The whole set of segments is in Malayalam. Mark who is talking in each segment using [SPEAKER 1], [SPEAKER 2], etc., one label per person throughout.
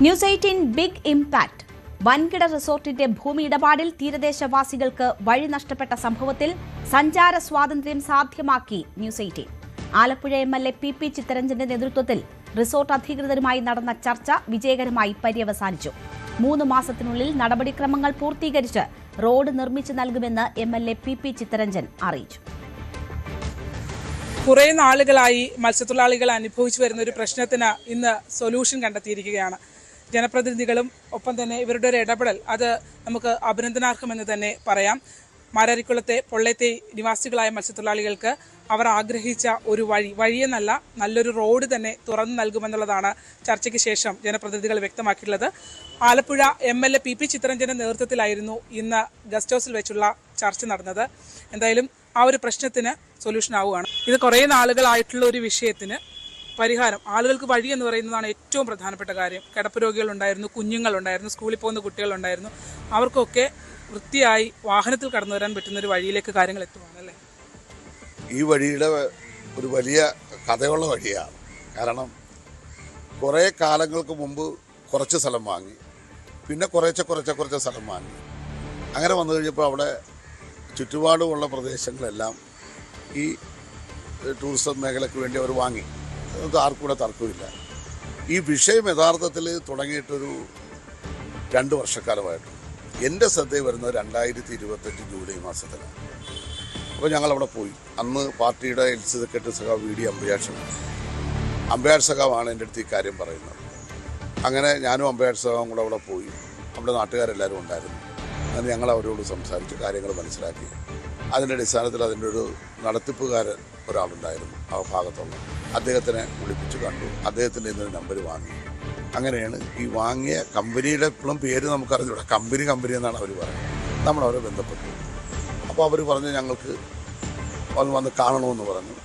[SPEAKER 1] News 18 big impact. വൻകിട റിസോർട്ടിന്റെ ഭൂമി ഇടപാടിൽ തീരദേശവാസികൾക്ക് വഴി നഷ്ടപ്പെട്ട സംഭവത്തിൽ സഞ്ചാര സ്വാതന്ത്ര്യം സാധ്യമാക്കി ന്യൂസ് 18. ആലപ്പുഴ MLA PP ചിത്തരഞ്ജന്റെ നേതൃത്വത്തിൽ റിസോർട്ട് അധികൃതരുമായി നടന്ന ചർച്ച വിജയകരമായി പര്യവസാനിച്ചു. 3 മാസത്തിനുള്ളിൽ നടപടിക്രമങ്ങൾ പൂർത്തീകരിച്ച് റോഡ് നിർമ്മിച്ചു നൽകുമെന്ന് MLA PP ചിത്തരഞ്ജൻ അറിയിച്ചു.
[SPEAKER 2] കുറേ നാളുകളായി മത്സ്യത്തൊഴിലാളികൾ അനുഭവിച്ചു വരുന്ന ഒരു പ്രശ്നത്തിന് ഇന്ന് സൊല്യൂഷൻ കണ്ടെത്തിയിരിക്കുകയാണ്. ജനപ്രതിനിധികളും ഒപ്പം തന്നെ ഇവരുടെ ഒരു ഇടപെടൽ അത് നമുക്ക് അഭിനന്ദനാർഹമെന്ന് തന്നെ പറയാം. മാരാരിക്കുളത്തെ പൊള്ളത്തെ നിവാസികളായ മത്സ്യത്തൊഴിലാളികൾക്ക് അവർ ആഗ്രഹിച്ച ഒരു വഴിയെന്നല്ല നല്ലൊരു റോഡ് തന്നെ തുറന്നു നൽകുമെന്നുള്ളതാണ് ചർച്ചയ്ക്ക് ശേഷം ജനപ്രതിനിധികൾ വ്യക്തമാക്കിയിട്ടുള്ളത്. ആലപ്പുഴ MLA PP ചിത്തരഞ്ജന്റെ നേതൃത്വത്തിലായിരുന്നു ഇന്ന് ഗസ്റ്റ് ഹൗസിൽ വെച്ചുള്ള ചർച്ച നടന്നത്. എന്തായാലും ആ ഒരു പ്രശ്നത്തിന് സൊല്യൂഷൻ ആവുകയാണ്. ഇത് കുറേ നാളുകളായിട്ടുള്ള ഒരു വിഷയത്തിന് പരിഹാരം, ആളുകൾക്ക് വഴി എന്ന് പറയുന്നതാണ് ഏറ്റവും പ്രധാനപ്പെട്ട കാര്യം. കിടപ്പ് രോഗികളുണ്ടായിരുന്നു, കുഞ്ഞുങ്ങളുണ്ടായിരുന്നു, സ്കൂളിൽ പോകുന്ന കുട്ടികളുണ്ടായിരുന്നു. അവർക്കൊക്കെ വൃത്തിയായി വാഹനത്തിൽ കടന്നു വരാൻ പറ്റുന്ന ഒരു വഴിയിലേക്ക് കാര്യങ്ങൾ എത്തുവാണ് അല്ലേ?
[SPEAKER 3] ഈ വഴിയുടെ ഒരു വലിയ കഥയുള്ള വഴിയാണ്. കാരണം കുറേ കാലങ്ങൾക്ക് മുമ്പ് കുറച്ച് സ്ഥലം വാങ്ങി, പിന്നെ കുറച്ച് സ്ഥലം വാങ്ങി. അങ്ങനെ വന്നു കഴിഞ്ഞപ്പോൾ അവിടെ ചുറ്റുപാടുമുള്ള പ്രദേശങ്ങളെല്ലാം ഈ ടൂറിസം മേഖലയ്ക്ക് വേണ്ടി അവർ വാങ്ങി. അത് ആർക്കൂടെ തർക്കമില്ല. ഈ വിഷയം യഥാർത്ഥത്തിൽ തുടങ്ങിയിട്ടൊരു 2 വർഷക്കാലമായിട്ട് എൻ്റെ ശ്രദ്ധയിൽ വരുന്നത് 2025 ജൂലൈ മാസത്തിലാണ്. അപ്പോൾ ഞങ്ങളവിടെ പോയി. അന്ന് പാർട്ടിയുടെ എൽസി സെക്രട്ടറി സഖാവ് VD അമ്പയാർ സഖാവാണ് എൻ്റെ അടുത്ത് ഈ കാര്യം പറയുന്നത്. അങ്ങനെ ഞാനും അമ്പയാർ സഖാവും കൂടെ അവിടെ പോയി. നമ്മുടെ നാട്ടുകാരെല്ലാവരും ഉണ്ടായിരുന്നു. അങ്ങനെ ഞങ്ങൾ അവരോട് സംസാരിച്ച് കാര്യങ്ങൾ മനസ്സിലാക്കി. അതിൻ്റെ അടിസ്ഥാനത്തിൽ അതിൻ്റെ ഒരു നടത്തിപ്പുകാരൻ ഒരാളുണ്ടായിരുന്നു ആ ഭാഗത്തുള്ള. അദ്ദേഹത്തിനെ വിളിപ്പിച്ച് കണ്ടു. അദ്ദേഹത്തിൻ്റെ ഇന്നൊരു നമ്പർ വാങ്ങി. അങ്ങനെയാണ് ഈ വാങ്ങിയ കമ്പനിയുടെ ഇപ്പോഴും പേര് നമുക്കറിഞ്ഞൂടാ. കമ്പനി എന്നാണ് അവർ പറയുന്നത്. നമ്മളവരെ ബന്ധപ്പെട്ടു. അപ്പോൾ അവർ പറഞ്ഞു ഞങ്ങൾക്ക് വന്ന് കാണണമെന്ന് പറഞ്ഞു.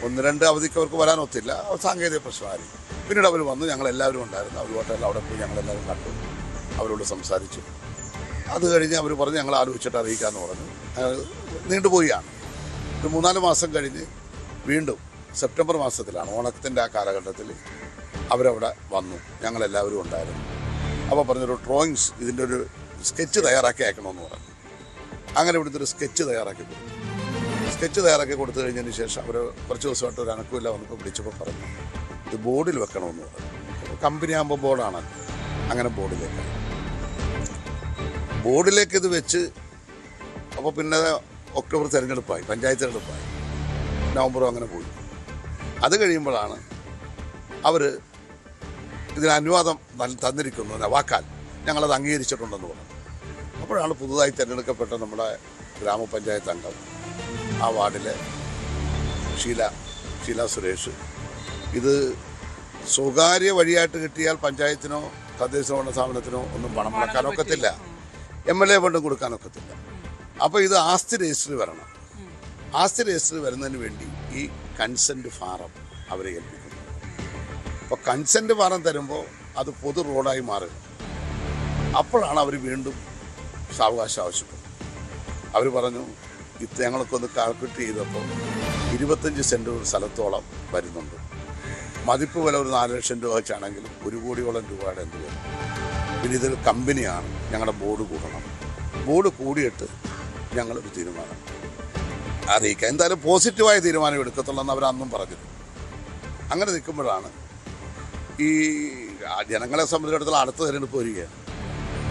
[SPEAKER 3] 1-2 അവധിക്ക് അവർക്ക് വരാനൊത്തില്ല, സാങ്കേതിക പ്രശ്നമായിരിക്കും. പിന്നീട് അവർ വന്നു, ഞങ്ങളെല്ലാവരും ഉണ്ടായിരുന്നു. അവർ ഹോട്ടലിൽ അവിടെ പോയി ഞങ്ങളെല്ലാവരും കണ്ടു, അവരോട് സംസാരിച്ചു. അത് കഴിഞ്ഞ് അവർ പറഞ്ഞു ഞങ്ങൾ ആലോചിച്ചിട്ട് അറിയിക്കാമെന്ന് പറഞ്ഞു. നീണ്ടുപോയാണ്. ഒരു 3-4 മാസം കഴിഞ്ഞ് വീണ്ടും സെപ്റ്റംബർ മാസത്തിലാണ്, ഓണത്തിൻ്റെ ആ കാലഘട്ടത്തിൽ അവരവിടെ വന്നു. ഞങ്ങളെല്ലാവരും ഉണ്ടായിരുന്നു. അപ്പോൾ പറഞ്ഞൊരു ഡ്രോയിങ്സ്, ഇതിൻ്റെ ഒരു സ്കെച്ച് തയ്യാറാക്കി അയക്കണമെന്ന് പറഞ്ഞു. അങ്ങനെ ഇവിടുത്തെ ഒരു സ്കെച്ച് തയ്യാറാക്കി കൊടുത്തു. സ്കെച്ച് തയ്യാറാക്കി കൊടുത്തു കഴിഞ്ഞതിന് ശേഷം അവർ കുറച്ച് ദിവസമായിട്ട് ഒരു അനക്കമില്ല വന്നപ്പോൾ വിളിച്ചപ്പോൾ പറഞ്ഞു ഇത് ബോർഡിൽ വെക്കണമെന്ന് പറഞ്ഞു. കമ്പനി ആകുമ്പോൾ ബോർഡാണല്ലോ. അങ്ങനെ ബോർഡിലേക്ക് ഇത് വെച്ച്. അപ്പോൾ പിന്നെ ഒക്ടോബർ തിരഞ്ഞെടുപ്പായി, പഞ്ചായത്ത് തിരഞ്ഞെടുപ്പായി, നവംബറും അങ്ങനെ പോയി. അത് കഴിയുമ്പോഴാണ് അവർ ഇതിന് അനുവാദം തന്നിരിക്കുന്നു, വാക്കാൽ ഞങ്ങളത് അംഗീകരിച്ചിട്ടുണ്ടെന്ന് പറഞ്ഞു. അപ്പോഴാണ് പുതുതായി തിരഞ്ഞെടുക്കപ്പെട്ട നമ്മുടെ ഗ്രാമപഞ്ചായത്ത് അംഗം, ആ വാർഡിലെ ഷീല സുരേഷ്, ഇത് സ്വകാര്യ വഴിയായിട്ട് കിട്ടിയാൽ പഞ്ചായത്തിനോ തദ്ദേശ ഭരണ സ്ഥാപനത്തിനോ ഒന്നും പണം മുടക്കാനൊക്കത്തില്ല, MLA ഫണ്ടും കൊടുക്കാനൊക്കത്തില്ല. അപ്പോൾ ഇത് ആസ്തി രജിസ്റ്ററിൽ വരണം. ആസ്തി രജിസ്റ്ററിൽ വരുന്നതിന് വേണ്ടി ഈ കൺസെൻറ്റ് ഫാറം അവരെ ഏൽപ്പിക്കുന്നു. അപ്പോൾ കൺസെൻറ്റ് ഫാറം തരുമ്പോൾ അത് പൊതു റോഡായി മാറുക. അപ്പോഴാണ് അവർ വീണ്ടും സാവകാശം ആവശ്യപ്പെട്ടു. അവർ പറഞ്ഞു ഞങ്ങൾക്കൊന്ന് കാൽക്കുലേറ്റ് ചെയ്തപ്പോൾ 25 സെൻറ്റ് ഒരു സ്ഥലത്തോളം വരുന്നുണ്ട്. മതിപ്പ് വില ഒരു 4 ലക്ഷം രൂപ വെച്ചാണെങ്കിലും 1 കോടിയോളം രൂപയുടെ എന്ത് വരും. പിന്നെ ഇതൊരു കമ്പനിയാണ്, ഞങ്ങളുടെ ബോർഡ് കൂടണം. ബോർഡ് കൂടിയിട്ട് ഞങ്ങളൊരു തീരുമാനം അറിയിക്കാം, എന്തായാലും പോസിറ്റീവായ തീരുമാനം എടുക്കത്തുള്ളൂ അവർ അന്നും പറഞ്ഞിരുന്നു. അങ്ങനെ നിൽക്കുമ്പോഴാണ് ഈ ജനങ്ങളെ സംബന്ധിച്ചിടത്തോളം അടുത്ത തിരഞ്ഞെടുപ്പ് വരികയാണ്.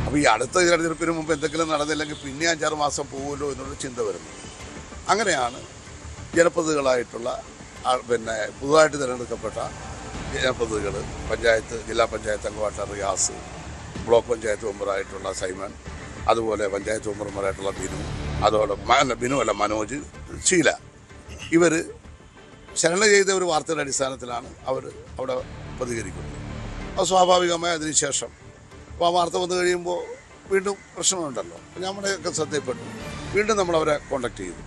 [SPEAKER 3] അപ്പോൾ ഈ അടുത്ത തിരഞ്ഞെടുപ്പിന് മുമ്പ് എന്തെങ്കിലും നടന്നില്ലെങ്കിൽ പിന്നെ 5-6 മാസം പോകുമല്ലോ എന്നുള്ള ചിന്ത വരുന്നു. അങ്ങനെയാണ് ജനപ്രതിനിധികളായിട്ടുള്ള പിന്നെ പുതുതായിട്ട് തിരഞ്ഞെടുക്കപ്പെട്ട ജനപ്രതിനിധികൾ, ജില്ലാ പഞ്ചായത്ത് അംഗമായിട്ടുള്ള റിയാസ്, ബ്ലോക്ക് പഞ്ചായത്ത് മെമ്പറായിട്ടുള്ള സൈമൺ, അതുപോലെ പഞ്ചായത്ത് മെമ്പർമാരായിട്ടുള്ള മനോജ്, ഷീല, ഇവർ ശരണ ചെയ്ത ഒരു വാർത്തയുടെ അടിസ്ഥാനത്തിലാണ് അവർ അവിടെ പ്രതികരിക്കുന്നത്. അത് സ്വാഭാവികമായി അതിനുശേഷം അപ്പോൾ ആ വാർത്ത വന്നു കഴിയുമ്പോൾ വീണ്ടും പ്രശ്നമുണ്ടല്ലോ. നമ്മുടെയൊക്കെ ശ്രദ്ധയിൽപ്പെട്ടു. വീണ്ടും നമ്മളവരെ കോൺടാക്ട് ചെയ്തു.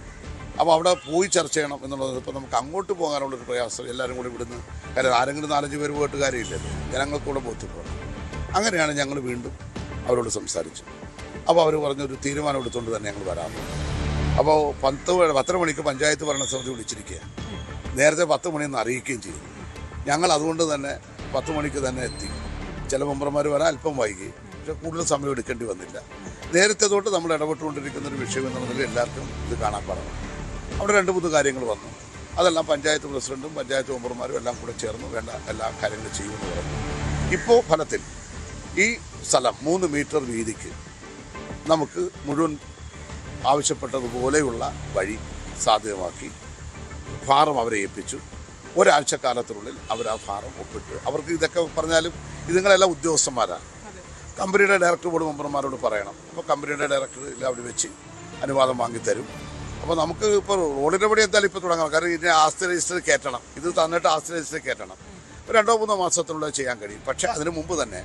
[SPEAKER 3] അപ്പോൾ അവിടെ പോയി ചർച്ച ചെയ്യണം എന്നുള്ളത്. ഇപ്പോൾ നമുക്ക് അങ്ങോട്ട് പോകാനുള്ളൊരു പ്രയാസം, എല്ലാവരും കൂടി ഇവിടുന്ന്, കാര്യം ആരെങ്കിലും 4-5 പേര് പോയിട്ട് കാര്യമില്ലല്ലോ, ജനങ്ങൾക്കൂടെ ബോധ്യപ്പെടണം. അങ്ങനെയാണ് ഞങ്ങൾ വീണ്ടും അവരോട് സംസാരിച്ചു. അപ്പോൾ അവർ പറഞ്ഞൊരു തീരുമാനം എടുത്തുകൊണ്ട് തന്നെ ഞങ്ങൾ വരാമെന്ന്. അപ്പോൾ 10 മണിക്ക് പഞ്ചായത്ത് ഭരണസമിതി വിളിച്ചിരിക്കുക. നേരത്തെ 10 മണിയെന്ന് അറിയിക്കുകയും ചെയ്തു. ഞങ്ങൾ അതുകൊണ്ട് തന്നെ 10 മണിക്ക് തന്നെ എത്തി. ചില മെമ്പർമാർ വരാൻ അല്പം വൈകി, പക്ഷെ കൂടുതൽ സമയം എടുക്കേണ്ടി വന്നില്ല. നേരത്തെ തൊട്ട് നമ്മൾ ഇടപെട്ടുകൊണ്ടിരിക്കുന്ന ഒരു വിഷയം എന്നുള്ളതിൽ എല്ലാവർക്കും ഇത് കാണാൻ പാടാണ്. അവിടെ 2-3 കാര്യങ്ങൾ വന്നു. അതെല്ലാം പഞ്ചായത്ത് പ്രസിഡന്റും പഞ്ചായത്ത് മെമ്പർമാരും എല്ലാം കൂടെ ചേർന്ന് വേണ്ട എല്ലാ കാര്യങ്ങളും ചെയ്യുമെന്ന് പറഞ്ഞു. ഇപ്പോൾ ഫലത്തിൽ ഈ സ്ഥലം 3 മീറ്റർ വീതിക്ക് നമുക്ക് മുഴുവൻ ആവശ്യപ്പെട്ടതുപോലെയുള്ള വഴി സാധ്യമാക്കി ഫാറം അവരെ ഏൽപ്പിച്ചു. ഒരാഴ്ചക്കാലത്തിനുള്ളിൽ അവർ ആ ഫാറം ഒപ്പിട്ട്, അവർക്ക് ഇതൊക്കെ പറഞ്ഞാലും ഇതുങ്ങളെല്ലാം ഉദ്യോഗസ്ഥന്മാരാണ്. കമ്പനിയുടെ ഡയറക്ടർ ബോർഡ് മെമ്പർമാരോട് പറയണം. അപ്പോൾ കമ്പനിയുടെ ഡയറക്ടർ അവിടെ വെച്ച് അനുവാദം വാങ്ങിത്തരും. അപ്പോൾ നമുക്ക് ഇപ്പോൾ റോഡിൻ്റെ പണി എന്തായാലും ഇപ്പോൾ തുടങ്ങാം. കാരണം ഇതിനെ ആസ്തി രജിസ്റ്റർ കയറ്റണം. ഇത് തന്നിട്ട് ആസ്തി രജിസ്റ്റർ കയറ്റണം. 2-3 മാസത്തിനുള്ളിൽ ചെയ്യാൻ കഴിയും. പക്ഷേ അതിന് മുമ്പ് തന്നെ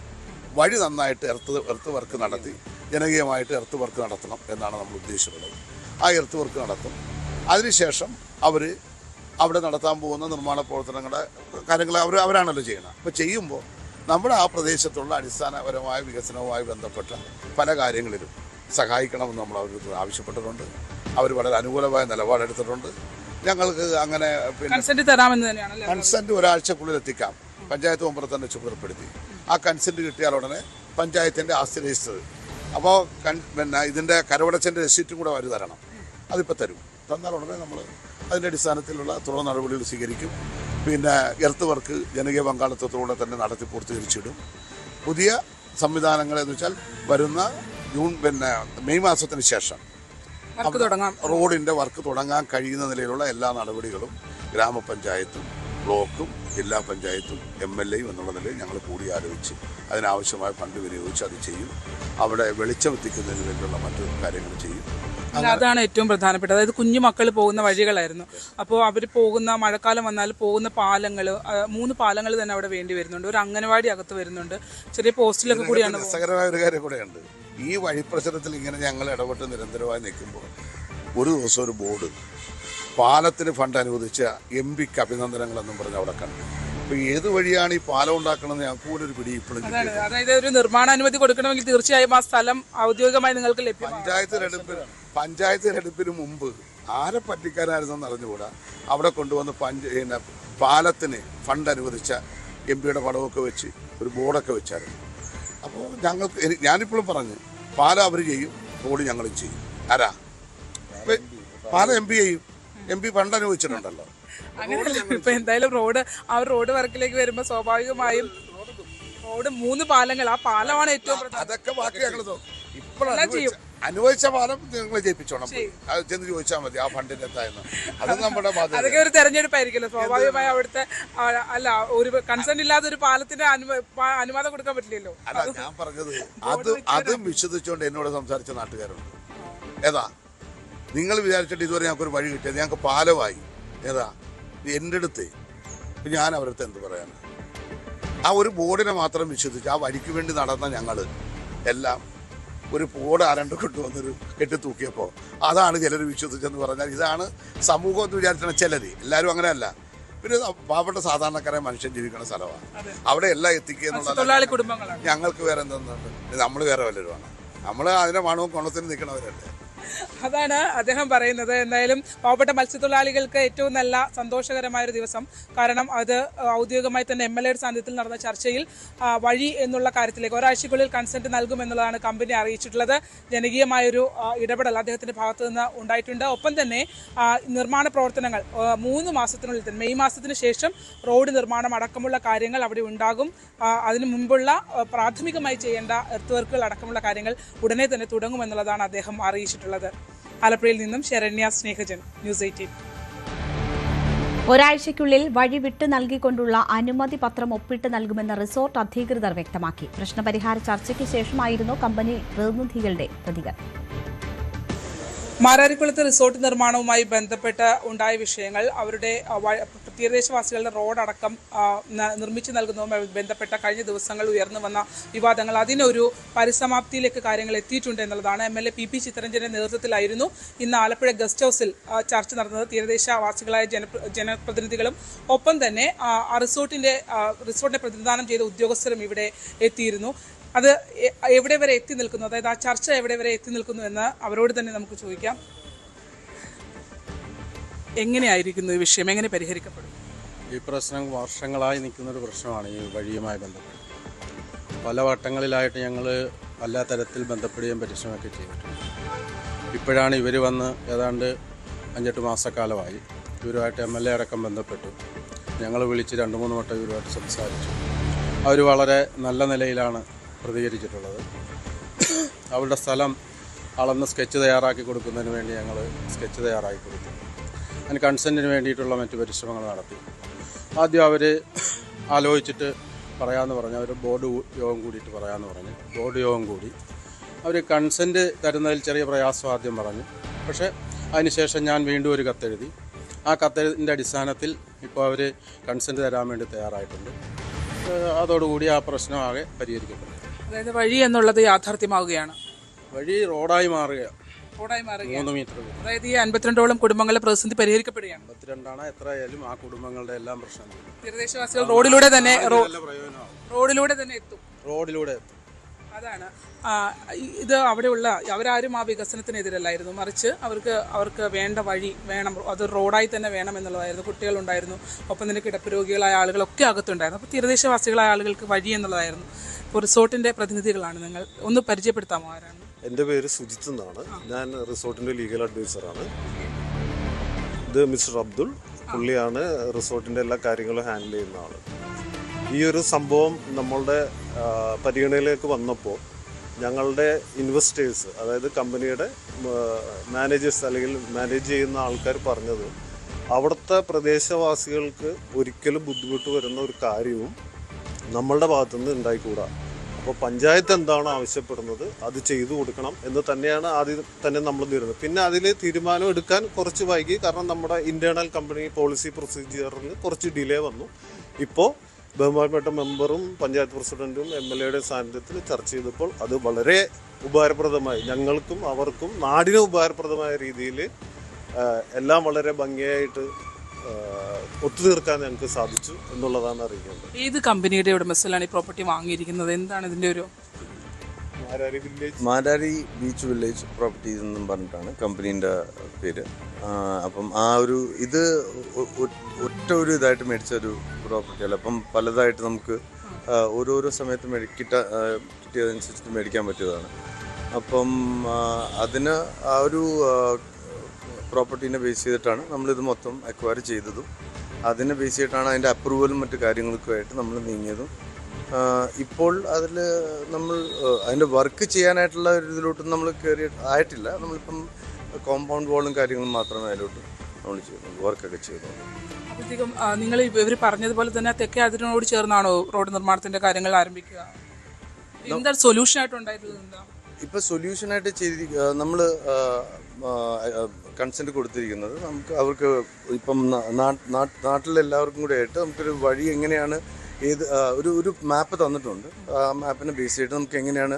[SPEAKER 3] വഴി നന്നായിട്ട് എർത്ത് വർക്ക് നടത്തി ജനകീയമായിട്ട് എർത്ത് വർക്ക് നടത്തണം എന്നാണ് നമ്മൾ ഉദ്ദേശിച്ചിട്ടുള്ളത്. ആ എർത്ത് വർക്ക് നടത്തും. അതിനുശേഷം അവർ അവിടെ നടത്താൻ പോകുന്ന നിർമ്മാണ പ്രവർത്തനങ്ങളുടെ കാര്യങ്ങൾ അവരാണല്ലോ ചെയ്യണം. അപ്പോൾ ചെയ്യുമ്പോൾ നമ്മുടെ ആ പ്രദേശത്തുള്ള അടിസ്ഥാനപരമായ വികസനവുമായി ബന്ധപ്പെട്ട പല കാര്യങ്ങളിലും സഹായിക്കണമെന്ന് നമ്മൾ അവർക്ക് ആവശ്യപ്പെട്ടിട്ടുണ്ട്. അവർ വളരെ അനുകൂലമായ നിലപാടെടുത്തിട്ടുണ്ട്. ഞങ്ങൾക്ക് അങ്ങനെ
[SPEAKER 2] കൺസെന്റ് തരാമെന്ന് തന്നെയാണ്.
[SPEAKER 3] കൺസെന്റ് ഒരാഴ്ചക്കുള്ളിൽ എത്തിക്കാം. പഞ്ചായത്ത് മെമ്പറെ തന്നെ ചുമതലപ്പെടുത്തി ആ കൺസെന്റ് കിട്ടിയാൽ ഉടനെ പഞ്ചായത്തിൻ്റെ ആസ്തി രജിസ്റ്റർ, അപ്പോൾ പിന്നെ ഇതിൻ്റെ കരവടച്ചൻ്റെ രസീറ്റും കൂടെ അവർ തരണം. അതിപ്പോൾ തരും. തന്നാൽ ഉടനെ നമ്മൾ അതിൻ്റെ അടിസ്ഥാനത്തിലുള്ള തുടർ നടപടികൾ സ്വീകരിക്കും. പിന്നെ എർത്ത് വർക്ക് ജനകീയ പങ്കാളിത്തത്തോടെ തന്നെ നടത്തി പൂർത്തീകരിച്ചിടും. പുതിയ സംവിധാനങ്ങൾ എന്ന് വെച്ചാൽ വരുന്ന മെയ് മാസത്തിന് ശേഷം റോഡിൻ്റെ വർക്ക് തുടങ്ങാൻ കഴിയുന്ന നിലയിലുള്ള എല്ലാ നടപടികളും ഗ്രാമപഞ്ചായത്തും ബ്ലോക്കും ജില്ലാ പഞ്ചായത്തും MLAയും എന്നുള്ള നിലയിൽ ഞങ്ങൾ കൂടിയാലോചിച്ച് അതിനാവശ്യമായ ഫണ്ട് വിനിയോഗിച്ച് അത് ചെയ്യും. അവിടെ വെളിച്ചം എത്തിക്കുന്നതിന് വേണ്ടിയുള്ള മറ്റു കാര്യങ്ങൾ ചെയ്യും.
[SPEAKER 2] അതാണ് ഏറ്റവും പ്രധാനപ്പെട്ടത്. അതായത് കുഞ്ഞു മക്കൾ പോകുന്ന വഴികളായിരുന്നു. അപ്പോൾ അവർ പോകുന്ന മഴക്കാലം വന്നാൽ പോകുന്ന പാലങ്ങൾ, 3 പാലങ്ങൾ തന്നെ അവിടെ വേണ്ടി വരുന്നുണ്ട്. ഒരു അംഗനവാടി അകത്ത് വരുന്നുണ്ട്. ചെറിയ പോസ്റ്റിലൊക്കെ കൂടിയാണ്.
[SPEAKER 3] രസകരമായ ഒരു കാര്യം കൂടെയുണ്ട്. ഈ വഴിപ്രശ്നത്തിൽ ഇങ്ങനെ ഞങ്ങൾ ഇടപെട്ട് നിരന്തരമായി നിൽക്കുമ്പോൾ ഒരു ദിവസം ഒരു ബോർഡ് പാലത്തിന് ഫണ്ട് അനുവദിച്ച MPക്ക് അഭിനന്ദനങ്ങളെന്നും പറഞ്ഞ് അവിടെ കണ്ടു. അപ്പോൾ ഏത് വഴിയാണ് ഈ പാലം ഉണ്ടാക്കണമെന്ന് ഞങ്ങൾക്ക് പോലും ഒരു പിടി ഇപ്പോഴും.
[SPEAKER 2] അതായത് ഒരു നിർമ്മാണ അനുമതി കൊടുക്കണമെങ്കിൽ തീർച്ചയായും ആ സ്ഥലം ഔദ്യോഗികമായി നിങ്ങൾക്ക് ലഭ്യം.
[SPEAKER 3] പഞ്ചായത്ത് തെരഞ്ഞെടുപ്പിന് മുമ്പ് ആരെ പറ്റിക്കാനായിരുന്നെന്ന് അറിഞ്ഞുകൂടാ അവിടെ കൊണ്ടുവന്ന് പാലത്തിന് ഫണ്ട് അനുവദിച്ച MPയുടെ പടമൊക്കെ വെച്ച് ഒരു ബോർഡൊക്കെ വെച്ചായിരുന്നു. അപ്പോൾ ഞാനിപ്പോഴും പറഞ്ഞു, പാലം അവർ ചെയ്യും, റോഡ് ഞങ്ങളും ചെയ്യും. ആരാ പാലം MP ചെയ്യും. MP ഫണ്ട് അനുവദിച്ചിട്ടുണ്ടല്ലോ.
[SPEAKER 2] അങ്ങനെ ഇപ്പൊ എന്തായാലും റോഡ് വർക്കിലേക്ക് വരുമ്പോൾ സ്വാഭാവികമായും റോഡ് 3 പാലങ്ങൾ, ആ പാലമാണ് ഏറ്റവും
[SPEAKER 3] അതൊക്കെ ബാക്കി ഞങ്ങൾ ഇപ്പോഴും അനുവദിച്ച പാലം നിങ്ങൾ ജയിപ്പിച്ചോണം. അത് ചെന്ന് ചോദിച്ചാൽ മതി ആ ഫണ്ടിന് എന്തായെന്ന്. അത് നമ്മുടെ
[SPEAKER 2] അതൊക്കെ ഒരു തെരഞ്ഞെടുപ്പായിരിക്കുമല്ലോ സ്വാഭാവികമായി. അവിടുത്തെ അല്ല, ഒരു കൺസേൺ ഇല്ലാതെ ഒരു പാലത്തിന് അനുവാദം കൊടുക്കാൻ പറ്റില്ലല്ലോ.
[SPEAKER 3] അല്ല, ഞാൻ പറഞ്ഞത് അതും വിശ്വസിച്ചുകൊണ്ട് എന്നോട് സംസാരിച്ച നാട്ടുകാരുണ്ട്. ഏതാ നിങ്ങൾ വിചാരിച്ചിട്ട് ഇതുവരെ ഞങ്ങൾക്കൊരു വഴി കിട്ടിയത്, ഞങ്ങൾക്ക് പാലമായി. ഏതാ എൻ്റെ അടുത്ത് ഞാൻ അവരടുത്ത് എന്ത് പറയാനാണ്? ആ ഒരു ബോർഡിനെ മാത്രം വിശ്വസിച്ച് ആ വഴിക്ക് വേണ്ടി നടന്ന ഞങ്ങൾ എല്ലാം ഒരു ബോർഡ് ആരണ്ട് കൊണ്ടുവന്നൊരു കെട്ടിത്തൂക്കിയപ്പോൾ അതാണ് ചിലർ വിശ്വസിച്ചെന്ന് പറഞ്ഞാൽ ഇതാണ് സമൂഹം എന്ന് വിചാരിച്ചാണ് ചിലർ. എല്ലാവരും അങ്ങനെയല്ല. പിന്നെ പാവപ്പെട്ട സാധാരണക്കാരായ മനുഷ്യൻ ജീവിക്കുന്ന സ്ഥലമാണ്. അവിടെ എല്ലാം എത്തിക്കുക എന്നുള്ളത് ഞങ്ങൾക്ക് വേറെ എന്തെന്നുണ്ട്. നമ്മൾ വേറെ വല്ലവരുമാണ്. നമ്മൾ അതിൻ്റെ മണവും കൊണത്തിനും നിൽക്കണവരല്ലേ.
[SPEAKER 2] അതാണ് അദ്ദേഹം പറയുന്നത്. എന്തായാലും പാവപ്പെട്ട മത്സ്യത്തൊഴിലാളികൾക്ക് ഏറ്റവും നല്ല സന്തോഷകരമായൊരു ദിവസം. കാരണം അത് ഔദ്യോഗികമായി തന്നെ MLAയുടെ സാന്നിധ്യത്തിൽ നടന്ന ചർച്ചയിൽ വഴി എന്നുള്ള കാര്യത്തിലേക്ക് ഒരാഴ്ചക്കുള്ളിൽ കൺസെന്റ് നൽകുമെന്നുള്ളതാണ് കമ്പനി അറിയിച്ചിട്ടുള്ളത്. ജനകീയമായൊരു ഇടപെടൽ അദ്ദേഹത്തിന്റെ ഭാഗത്തു നിന്ന് ഉണ്ടായിട്ടുണ്ട്. ഒപ്പം തന്നെ നിർമ്മാണ പ്രവർത്തനങ്ങൾ 3 മാസത്തിനുള്ളിൽ തന്നെ മെയ് മാസത്തിന് ശേഷം റോഡ് നിർമ്മാണം അടക്കമുള്ള കാര്യങ്ങൾ അവിടെ ഉണ്ടാകും. അതിനു മുമ്പുള്ള പ്രാഥമികമായി ചെയ്യേണ്ട എർത്ത് വർക്കുകൾ അടക്കമുള്ള കാര്യങ്ങൾ ഉടനെ തന്നെ തുടങ്ങുമെന്നുള്ളതാണ് അദ്ദേഹം അറിയിച്ചിട്ടുള്ളത്. ആലപ്പുഴയിൽ നിന്നും ശരണ്യ സ്നേഹജൻ, ന്യൂസ് 18.
[SPEAKER 1] ഒരാഴ്ചയ്ക്കുള്ളിൽ വഴി വിട്ടു നൽകിക്കൊണ്ടുള്ള അനുമതി പത്രം ഒപ്പിട്ട് നൽകുമെന്ന് റിസോർട്ട് അധികൃതർ വ്യക്തമാക്കി. പ്രശ്നപരിഹാര ചർച്ചയ്ക്ക് ശേഷമായിരുന്നു കമ്പനി പ്രതിനിധികളുടെ പ്രതികരണം.
[SPEAKER 2] മാരാരിക്കുളത്ത് റിസോർട്ട് നിർമ്മാണവുമായി ബന്ധപ്പെട്ട് ഉണ്ടായ വിഷയങ്ങൾ, അവരുടെ തീരദേശവാസികളുടെ റോഡടക്കം നിർമ്മിച്ചു നൽകുന്നതുമായി ബന്ധപ്പെട്ട കഴിഞ്ഞ ദിവസങ്ങൾ ഉയർന്നു വന്ന വിവാദങ്ങൾ, അതിനൊരു പരിസമാപ്തിയിലേക്ക് കാര്യങ്ങൾ എത്തിയിട്ടുണ്ട് എന്നുള്ളതാണ്. MLA PP ചിത്തരഞ്ജന്റെ നേതൃത്വത്തിലായിരുന്നു ഇന്ന് ആലപ്പുഴ ഗസ്റ്റ് ഹൗസിൽ ചർച്ച നടന്നത്. തീരദേശവാസികളായ ജനപ്രതിനിധികളും ഒപ്പം തന്നെ റിസോർട്ടിനെ പ്രതിനിധാനം ചെയ്ത ഉദ്യോഗസ്ഥരും ഇവിടെ എത്തിയിരുന്നു. അത് എവിടെ വരെ എത്തി നിൽക്കുന്നു, അതായത് ആ ചർച്ച എവിടെ വരെ എത്തി നിൽക്കുന്നു എന്ന് അവരോട് തന്നെ നമുക്ക് ചോദിക്കാം. എങ്ങനെയായിരിക്കുന്നു ഈ വിഷയം, എങ്ങനെ പരിഹരിക്കപ്പെടും?
[SPEAKER 4] ഈ പ്രശ്നം വർഷങ്ങളായി നിൽക്കുന്നൊരു പ്രശ്നമാണ് ഈ വഴിയുമായി ബന്ധപ്പെട്ട്. പല വട്ടങ്ങളിലായിട്ട് ഞങ്ങൾ എല്ലാ തരത്തിൽ ബന്ധപ്പെടുകയും പരിശ്രമമൊക്കെ ചെയ്തിട്ടുണ്ട്. ഇപ്പോഴാണ് ഇവർ വന്ന് ഏതാണ്ട് 5-8 മാസക്കാലമായി. ഇവരുമായിട്ട് MLA അടക്കം ബന്ധപ്പെട്ടു. ഞങ്ങൾ വിളിച്ച് 2-3 വട്ടം ഇവരുമായിട്ട് സംസാരിച്ചു. അവർ വളരെ നല്ല നിലയിലാണ് പ്രതികരിച്ചിട്ടുള്ളത്. അവരുടെ സ്ഥലം അളന്ന് സ്കെച്ച് തയ്യാറാക്കി കൊടുക്കുന്നതിന് വേണ്ടി ഞങ്ങൾ സ്കെച്ച് തയ്യാറാക്കി കൊടുത്തു. അതിന് കൺസെൻറ്റിന് വേണ്ടിയിട്ടുള്ള മറ്റു പരിശ്രമങ്ങൾ നടത്തി. ആദ്യം അവർ ആലോചിച്ചിട്ട് പറയാമെന്ന് പറഞ്ഞു. അവർ ബോർഡ് യോഗം കൂടിയിട്ട് പറയാമെന്ന് പറഞ്ഞു. ബോർഡ് യോഗം കൂടി അവർ കൺസെൻറ്റ് തരുന്നതിൽ ചെറിയ പ്രയാസം ആദ്യം പറഞ്ഞു. പക്ഷേ അതിനുശേഷം ഞാൻ വീണ്ടും ഒരു കത്തെഴുതി. ആ കത്തിൻ്റെ അടിസ്ഥാനത്തിൽ ഇപ്പോൾ അവർ കൺസെൻറ്റ് തരാൻ വേണ്ടി തയ്യാറായിട്ടുണ്ട്. അതോടുകൂടി ആ പ്രശ്നം ആകെ പരിഹരിക്കപ്പെട്ടു.
[SPEAKER 2] അതായത് വഴി എന്നുള്ളത് യാഥാർത്ഥ്യമാവുകയാണ്.
[SPEAKER 4] വഴി റോഡായി മാറുകയാണ്.
[SPEAKER 2] 3
[SPEAKER 4] മീറ്റർ.
[SPEAKER 2] അതായത് ഈ 52ഓളം കുടുംബങ്ങളുടെ പ്രതിസന്ധി പരിഹരിക്കപ്പെടുകയാണ്.
[SPEAKER 4] 52 എത്രയായാലും ആ കുടുംബങ്ങളുടെ എല്ലാം പ്രശ്നം
[SPEAKER 2] തീരദേശവാസികൾ റോഡിലൂടെ തന്നെ എത്തും.
[SPEAKER 4] റോഡിലൂടെ
[SPEAKER 2] അതാണ് ഇത് അവിടെയുള്ള അവരാരും ആ വികസനത്തിനെതിരല്ലായിരുന്നു. മറിച്ച് അവർക്ക് വേണ്ട വഴി വേണം, അത് റോഡായി തന്നെ വേണം എന്നുള്ളതായിരുന്നു. കുട്ടികളുണ്ടായിരുന്നു, ഒപ്പം തന്നെ കിടപ്പ് രോഗികളായ ആളുകളൊക്കെ അകത്തുണ്ടായിരുന്നു. അപ്പോൾ തീരദേശവാസികളായ ആളുകൾക്ക് വഴി എന്നുള്ളതായിരുന്നു. ഇപ്പോൾ റിസോർട്ടിൻ്റെ പ്രതിനിധികളാണ് നിങ്ങൾ. ഒന്ന് പരിചയപ്പെടുത്താമോ ആരാണ്?
[SPEAKER 5] എൻ്റെ പേര് സുജിത്ത് എന്നാണ്. ഞാൻ റിസോർട്ടിൻ്റെ ലീഗൽ അഡ്വൈസറാണ്. ഇത് മിസ്റ്റർ അബ്ദുൾ, പുള്ളിയാണ് റിസോർട്ടിൻ്റെ എല്ലാ കാര്യങ്ങളും ഹാൻഡിൽ ചെയ്യുന്ന ആൾ. ഈ ഒരു സംഭവം നമ്മളുടെ പരിഗണനയിലേക്ക് വന്നപ്പോൾ ഞങ്ങളുടെ ഇൻവെസ്റ്റേഴ്സ്, അതായത് കമ്പനിയുടെ മാനേജേഴ്സ് അല്ലെങ്കിൽ മാനേജ് ചെയ്യുന്ന ആൾക്കാർ പറഞ്ഞത് അവിടുത്തെ പ്രദേശവാസികൾക്ക് ഒരിക്കലും ബുദ്ധിമുട്ട് വരുന്ന ഒരു കാര്യവും നമ്മളുടെ ഭാഗത്തുനിന്ന് ഉണ്ടായിക്കൂടാ. അപ്പോൾ പഞ്ചായത്ത് എന്താണോ ആവശ്യപ്പെടുന്നത് അത് ചെയ്തു കൊടുക്കണം എന്ന് തന്നെയാണ് ആദ്യം തന്നെ നമ്മൾ തീരുന്നത്. പിന്നെ അതിൽ തീരുമാനം എടുക്കാൻ കുറച്ച് വൈകി, കാരണം നമ്മുടെ ഇൻറ്റേർണൽ കമ്പനി പോളിസി പ്രൊസീജിയറിൽ കുറച്ച് ഡിലേ വന്നു. ഇപ്പോൾ ബഹുമാനപ്പെട്ട മെമ്പറും പഞ്ചായത്ത് പ്രസിഡൻറ്റും MLAയുടെ സാന്നിധ്യത്തിൽ ചർച്ച ചെയ്തപ്പോൾ അത് വളരെ ഉപകാരപ്രദമായി, ഞങ്ങൾക്കും അവർക്കും നാടിന് ഉപകാരപ്രദമായ രീതിയിൽ എല്ലാം വളരെ ഭംഗിയായിട്ട് ഒത്തുതീർക്കാൻ ഞങ്ങൾക്ക് സാധിച്ചു എന്നുള്ളതാണ് അറിയിക്കേണ്ടത്.
[SPEAKER 2] ഏത് കമ്പനിയുടെ ഉടമസ്ഥലാണ് ഈ പ്രോപ്പർട്ടി വാങ്ങിയിരിക്കുന്നത്? എന്താണ് ഇതിൻ്റെ ഒരു?
[SPEAKER 6] മാരാരി ബീച്ച് വില്ലേജ് പ്രോപ്പർട്ടീസ് എന്നും പറഞ്ഞിട്ടാണ് കമ്പനീൻ്റെ പേര്. അപ്പം ആ ഒരു ഇത് ഒറ്റ ഒരു ഇതായിട്ട് മേടിച്ച ഒരു പ്രോപ്പർട്ടിയല്ല. അപ്പം പലതായിട്ട് നമുക്ക് ഓരോരോ സമയത്ത് കിട്ടിയതനുസരിച്ചിട്ട് മേടിക്കാൻ പറ്റിയതാണ്. അപ്പം അതിന് ആ ഒരു പ്രോപ്പർട്ടീനെ ബേസ് ചെയ്തിട്ടാണ് നമ്മളിത് മൊത്തം അക്വയർ ചെയ്തതും. അതിനെ ബേസ് ചെയ്തിട്ടാണ് അതിൻ്റെ അപ്രൂവലും മറ്റു കാര്യങ്ങൾക്കുമായിട്ട് നമ്മൾ നീങ്ങിയതും. ഇപ്പോൾ അതിൽ നമ്മൾ അതിൻ്റെ വർക്ക് ചെയ്യാനായിട്ടുള്ള ഒരു ഇതിലോട്ട് നമ്മൾ കയറി ആയിട്ടില്ല. നമ്മളിപ്പം കോമ്പൗണ്ട് വാളും കാര്യങ്ങളും മാത്രമേ അതിലോട്ട് നമ്മൾ ചെയ്യുന്നുള്ളൂ, വർക്കൊക്കെ ചെയ്യുന്നുള്ളൂ.
[SPEAKER 2] അപ്പോഴത്തേക്കും നിങ്ങൾ ഇവർ പറഞ്ഞതുപോലെ തന്നെ തെക്കേ അതിരിനോട് ചേർന്നാണോ റോഡ് നിർമ്മാണത്തിൻ്റെ കാര്യങ്ങൾ ആരംഭിക്കുക? എന്താ സൊല്യൂഷൻ ആയിട്ട് ഉണ്ടായിട്ടുള്ളത്? എന്താ
[SPEAKER 6] ഇപ്പോൾ സൊല്യൂഷനായിട്ട് നമ്മൾ കൺസെൻറ്റ് കൊടുത്തിരിക്കുന്നത് നമുക്ക് അവർക്ക് ഇപ്പം നാട്ടിലെല്ലാവർക്കും കൂടെ ആയിട്ട് നമുക്കൊരു വഴി എങ്ങനെയാണ് ഒരു മാപ്പ് തന്നിട്ടുണ്ട്. ആ മാപ്പിനെ ബേസ് ചെയ്തിട്ട് നമുക്ക് എങ്ങനെയാണ്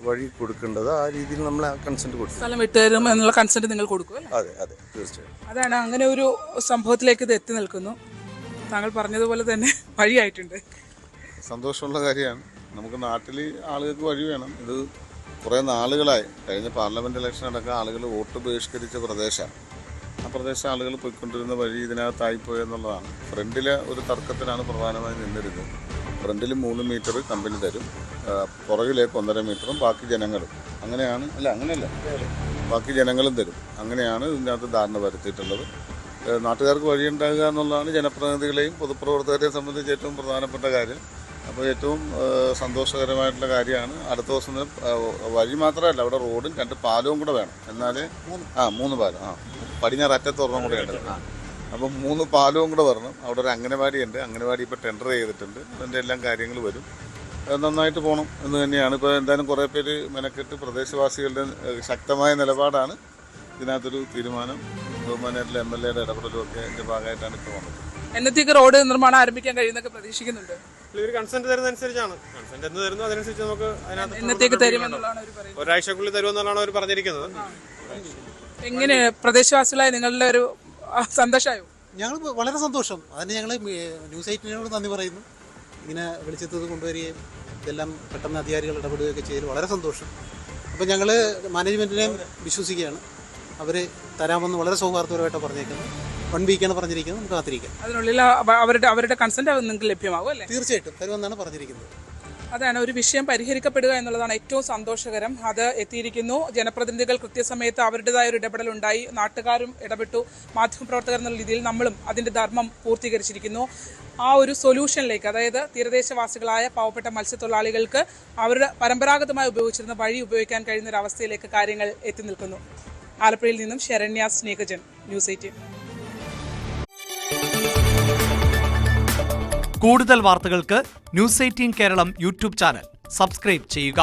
[SPEAKER 6] വഴി കൊടുക്കേണ്ടത് ആ രീതിയിൽ നമ്മൾ കൺസെൻറ്റ് കൊടുക്കും.
[SPEAKER 2] സ്ഥലം വിട്ടുതരും എന്നുള്ള കൺസെൻറ്റ് നിങ്ങൾ കൊടുക്കും?
[SPEAKER 6] അതെ അതെ, തീർച്ചയായും.
[SPEAKER 2] അതാണ് അങ്ങനെ ഒരു സംഭവത്തിലേക്ക് ഇത് എത്തി നിൽക്കുന്നു. താങ്കൾ പറഞ്ഞതുപോലെ തന്നെ വഴിയായിട്ടുണ്ട്.
[SPEAKER 3] സന്തോഷമുള്ള കാര്യമാണ്. നമുക്ക് നാട്ടിൽ ആളുകൾക്ക് വഴി വേണം. ഇത് കുറേ നാളുകളായി, കഴിഞ്ഞ പാർലമെൻറ്റ് ഇലക്ഷൻ അടക്കം ആളുകൾ വോട്ട് ബഹിഷ്കരിച്ച പ്രദേശമാണ്. ആ പ്രദേശം ആളുകൾ പോയിക്കൊണ്ടിരുന്ന വഴി ഇതിനകത്തായിപ്പോയെന്നുള്ളതാണ്. ഫ്രണ്ടിലെ ഒരു തർക്കത്തിനാണ് പ്രധാനമായും നിന്നിരുന്നത്. ഫ്രണ്ടിൽ 3 മീറ്റർ കമ്പനി തരും, പുറകിലേക്ക് 1.5 മീറ്ററും ബാക്കി ജനങ്ങളും. അങ്ങനെയല്ല ബാക്കി ജനങ്ങളും തരും. അങ്ങനെയാണ് ഇതിനകത്ത് ധാരണ വരുത്തിയിട്ടുള്ളത്. നാട്ടുകാർക്ക് വഴിയുണ്ടാകുക എന്നുള്ളതാണ് ജനപ്രതിനിധികളെയും പൊതുപ്രവർത്തകരെയും സംബന്ധിച്ച് ഏറ്റവും പ്രധാനപ്പെട്ട കാര്യം. അപ്പോൾ ഏറ്റവും സന്തോഷകരമായിട്ടുള്ള കാര്യമാണ്. അടുത്ത ദിവസം വഴി മാത്രമല്ല, അവിടെ റോഡും 2 പാലവും കൂടെ വേണം. എന്നാലേ 3 പാലം, പടിഞ്ഞാറ് അറ്റത്തൊരെണ്ണം കൂടെ ഉണ്ട്. അപ്പം 3 പാലവും കൂടെ വരണം. അവിടെ ഒരു അംഗനവാടി ഉണ്ട്. അംഗനവാടി ഇപ്പോൾ ടെൻഡർ ചെയ്തിട്ടുണ്ട്. അതിൻ്റെ എല്ലാം കാര്യങ്ങൾ വരും. നന്നായിട്ട് പോകണം എന്ന് തന്നെയാണ്. ഇപ്പോൾ എന്തായാലും കുറേ പേര് മെനക്കെട്ട് പ്രദേശവാസികളുടെ ശക്തമായ നിലപാടാണ് ഇതിനകത്തൊരു തീരുമാനം. ബഹുമാനമായിട്ടുള്ള MLAയുടെ ഇടപെടലും ഒക്കെ ഇതിൻ്റെ ഭാഗമായിട്ടാണ് ഇപ്പോൾ വന്നത്.
[SPEAKER 2] എന്നത്തേക്ക് റോഡ് നിർമ്മാണം ആരംഭിക്കാൻ കഴിയുന്നൊക്കെ പ്രതീക്ഷിക്കുന്നുണ്ട്?
[SPEAKER 7] ഇവർ കൺസെന്റ് തരുന്നതനുസരിച്ചാണ്. കൺസെന്റ് എന്ന് തരുന്നു, അതനുസരിച്ച് നമുക്ക്
[SPEAKER 2] എന്നത്തേക്ക് തരുമെന്നുള്ളതാണ് അവർ പറയുന്നത്.
[SPEAKER 7] ഒരാഴ്ചക്കുള്ളിൽ തരുമെന്നുള്ളതാണ് അവർ പറഞ്ഞിരിക്കുന്നത്.
[SPEAKER 2] എങ്ങനെ പ്രദേശവാസികളായ നിങ്ങളുടെ ഒരു സന്തോഷമായോ?
[SPEAKER 8] ഞങ്ങൾ വളരെ സന്തോഷം. അതിന് ഞങ്ങൾ ന്യൂസ് 18 നന്ദി പറയുന്നു. ഇങ്ങനെ വെളിച്ചത്തത് കൊണ്ടുവരികയും ഇതെല്ലാം പെട്ടെന്ന് അധികാരികൾ ഇടപെടുകയൊക്കെ ചെയ്ത് വളരെ സന്തോഷം. അപ്പോൾ ഞങ്ങൾ മാനേജ്മെൻറ്റിനെയും വിശ്വസിക്കുകയാണ്. അവർ തരാമെന്ന് വളരെ സൗഹാർദ്ദപരമായിട്ട് പറഞ്ഞേക്കുന്നത്. 1 വീക്കാണ് പറഞ്ഞിരിക്കുന്നത്. നമുക്ക് കാത്തിരിക്കാം.
[SPEAKER 2] അതിനുള്ളിൽ അവരുടെ കൺസെന്റ് നിങ്ങൾക്ക് ലഭ്യമാകും അല്ലേ?
[SPEAKER 8] തീർച്ചയായിട്ടും തരുമെന്നാണ് പറഞ്ഞിരിക്കുന്നത്.
[SPEAKER 2] അതാണ് ഒരു വിഷയം പരിഹരിക്കപ്പെടുക എന്നുള്ളതാണ് ഏറ്റവും സന്തോഷകരം. അത് എത്തിയിരിക്കുന്നു. ജനപ്രതിനിധികൾ കൃത്യസമയത്ത് അവരുടേതായ ഒരു ഇടപെടലുണ്ടായി, നാട്ടുകാരും ഇടപെട്ടു, മാധ്യമപ്രവർത്തകർ എന്നുള്ള രീതിയിൽ നമ്മളും അതിൻ്റെ ധർമ്മം പൂർത്തീകരിച്ചിരിക്കുന്നു. ആ ഒരു സൊല്യൂഷനിലേക്ക്, അതായത് തീരദേശവാസികളായ പാവപ്പെട്ട മത്സ്യത്തൊഴിലാളികൾക്ക് അവരുടെ പരമ്പരാഗതമായി ഉപയോഗിച്ചിരുന്ന വഴി ഉപയോഗിക്കാൻ കഴിയുന്ന ഒരു അവസ്ഥയിലേക്ക് കാര്യങ്ങൾ എത്തി നിൽക്കുന്നു. ആലപ്പുഴയിൽ നിന്നും ശരണ്യ സ്നേഹജൻ, ന്യൂസ് 18.
[SPEAKER 9] കൂടുതൽ വാർത്തകൾക്ക് news 18 Keralam YouTube channel subscribe ചെയ്യുക.